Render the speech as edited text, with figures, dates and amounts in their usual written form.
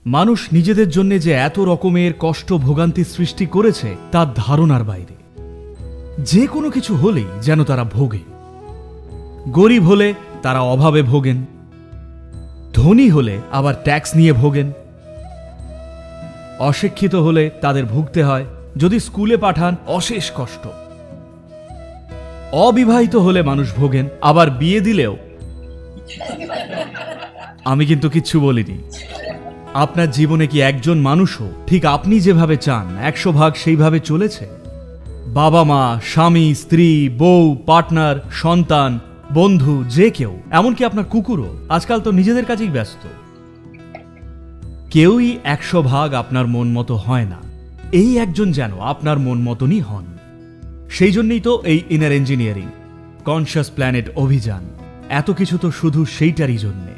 মানুষ নিজেদের জন্য যে এত রকমের কষ্ট ভোগান্তি সৃষ্টি করেছে তার ধারণার বাইরে। যে কোনো কিছু হলেই যেন তারা ভোগে। গরিব হলে তারা অভাবে ভোগেন, ধনী হলে আবার ট্যাক্স নিয়ে ভোগেন, অশিক্ষিত হলে তাদের ভুগতে হয়, যদি স্কুলে পাঠান অশেষ কষ্ট, অবিবাহিত হলে মানুষ ভোগেন, আবার বিয়ে দিলেও। আমি কিন্তু কিচ্ছু বলিনি। আপনার জীবনে কি একজন মানুষও ঠিক আপনি যেভাবে চান 100 ভাগ সেইভাবে চলেছে? বাবা মা, স্বামী, স্ত্রী, বউ, পার্টনার, সন্তান, বন্ধু, যে কেউ, এমনকি আপনার কুকুরও আজকাল তো নিজেদের কাজেই ব্যস্ত। কেউই 100 ভাগ আপনার মন মতো হয় না। এই একজন যেন আপনার মন মতনই হন। সেই জন্যই তো এই ইনার ইঞ্জিনিয়ারিং, কনশাস প্ল্যানেট অভিযান, এত কিছু তো শুধু সেইটারই জন্যে।